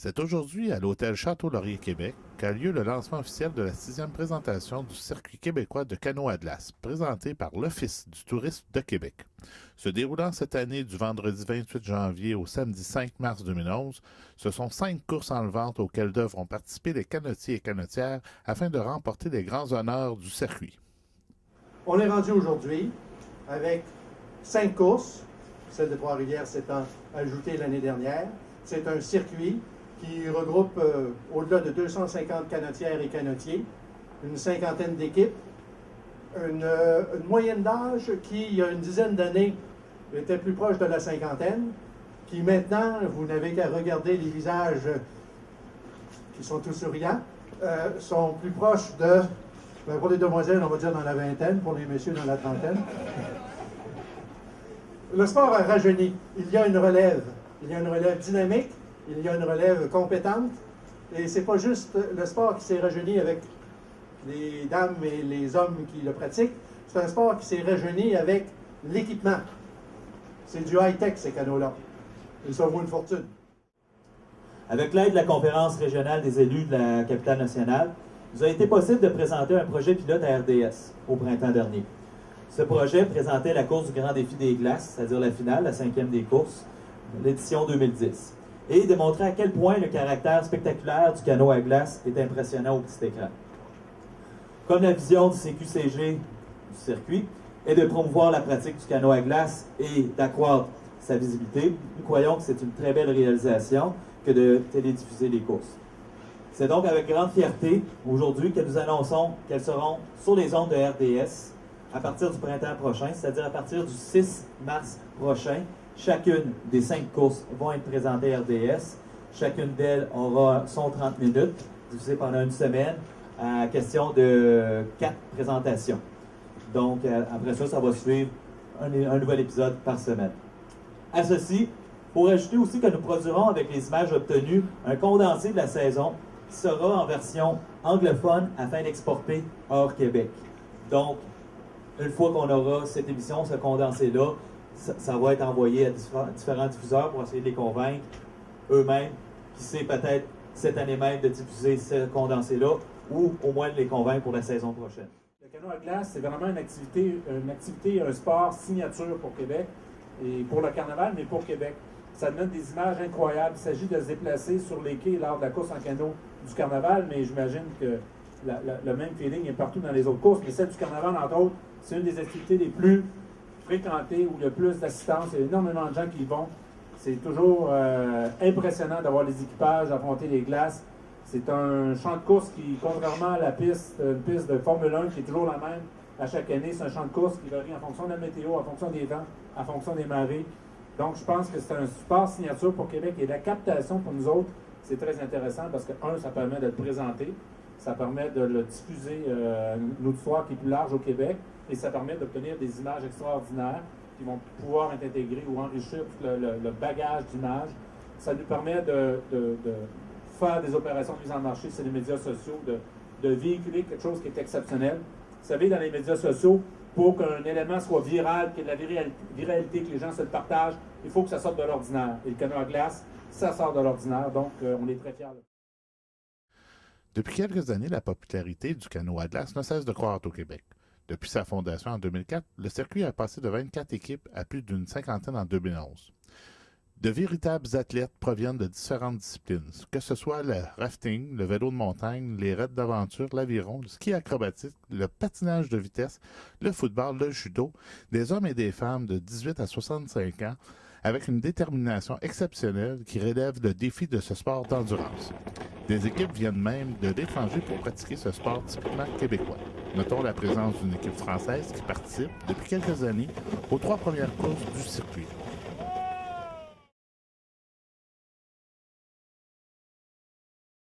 C'est aujourd'hui à l'hôtel Château-Laurier Québec qu'a lieu le lancement officiel de la 6e présentation du circuit québécois de canot à glace, présenté par l'Office du tourisme de Québec. Se déroulant cette année du vendredi 28 janvier au samedi 5 mars 2011, ce sont 5 courses enlevantes auxquelles devront participer les canotiers et canotières afin de remporter les grands honneurs du circuit. On est rendu aujourd'hui avec 5 courses, celle de Trois-Rivières s'étant ajoutée l'année dernière. C'est un circuit qui regroupe au-delà de 250 canotières et canotiers, une cinquantaine d'équipes, une moyenne d'âge qui, il y a une dizaine d'années, était plus proche de la cinquantaine, qui maintenant, vous n'avez qu'à regarder les visages qui sont tous souriants, sont plus proches de, pour les demoiselles, on va dire dans la vingtaine, pour les messieurs dans la trentaine. Le sport a rajeuni. Il y a une relève dynamique, il y a une relève compétente, et c'est pas juste le sport qui s'est rajeuni avec les dames et les hommes qui le pratiquent, c'est un sport qui s'est rajeuni avec l'équipement. C'est du high-tech, ces canots-là. Ils ça vaut une fortune. Avec l'aide de la conférence régionale des élus de la capitale nationale, il nous a été possible de présenter un projet pilote à RDS au printemps dernier. Ce projet présentait la course du Grand Défi des glaces, c'est-à-dire la finale, la 5e des courses, l'édition 2010, et démontrer à quel point le caractère spectaculaire du canot à glace est impressionnant au petit écran. Comme la vision du CQCG du circuit est de promouvoir la pratique du canot à glace et d'accroître sa visibilité, nous croyons que c'est une très belle réalisation que de télédiffuser les courses. C'est donc avec grande fierté aujourd'hui que nous annonçons qu'elles seront sur les ondes de RDS à partir du printemps prochain, c'est-à-dire à partir du 6 mars prochain. Chacune des 5 courses vont être présentées à RDS. Chacune d'elles aura son 30 minutes, divisé pendant une semaine, à question de 4 présentations. Donc, après ça, ça va suivre un nouvel épisode par semaine. À ceci, pour ajouter aussi que nous produirons avec les images obtenues un condensé de la saison qui sera en version anglophone afin d'exporter hors Québec. Donc, une fois qu'on aura cette émission, ce condensé-là, ça va être envoyé à différents diffuseurs pour essayer de les convaincre eux-mêmes, qui sait peut-être cette année même de diffuser ce condensé-là, ou au moins de les convaincre pour la saison prochaine. Le canot à glace, c'est vraiment une activité, un sport signature pour Québec, et pour le carnaval, mais pour Québec. Ça donne des images incroyables. Il s'agit de se déplacer sur les quais lors de la course en canot du carnaval, mais j'imagine que le même feeling est partout dans les autres courses. Mais celle du carnaval, entre autres, c'est une des activités les plus fréquentées où il y a plus d'assistance. Il y a énormément de gens qui y vont. C'est toujours impressionnant d'avoir les équipages affronter les glaces. C'est un champ de course qui, contrairement à une piste de Formule 1 qui est toujours la même à chaque année, c'est un champ de course qui varie en fonction de la météo, en fonction des vents, en fonction des marées. Donc, je pense que c'est un sport signature pour Québec. Et la captation pour nous autres, c'est très intéressant parce que, ça permet de le présenter, ça permet de le diffuser une auditoire qui est plus large au Québec, et ça permet d'obtenir des images extraordinaires qui vont pouvoir être intégrées ou enrichir le bagage d'images. Ça nous permet de faire des opérations de mise en marché sur les médias sociaux, de véhiculer quelque chose qui est exceptionnel. Vous savez, dans les médias sociaux, pour qu'un élément soit viral, qu'il y ait de la viralité, que les gens se le partagent, il faut que ça sorte de l'ordinaire. Et le canot à glace, ça sort de l'ordinaire, donc on est très fiers. Depuis quelques années, la popularité du canot à glace ne cesse de croître au Québec. Depuis sa fondation en 2004, le circuit a passé de 24 équipes à plus d'une cinquantaine en 2011. De véritables athlètes proviennent de différentes disciplines, que ce soit le rafting, le vélo de montagne, les raids d'aventure, l'aviron, le ski acrobatique, le patinage de vitesse, le football, le judo, des hommes et des femmes de 18 à 65 ans, avec une détermination exceptionnelle qui relève le défi de ce sport d'endurance. Des équipes viennent même de l'étranger pour pratiquer ce sport typiquement québécois. Notons la présence d'une équipe française qui participe depuis quelques années aux 3 premières courses du circuit.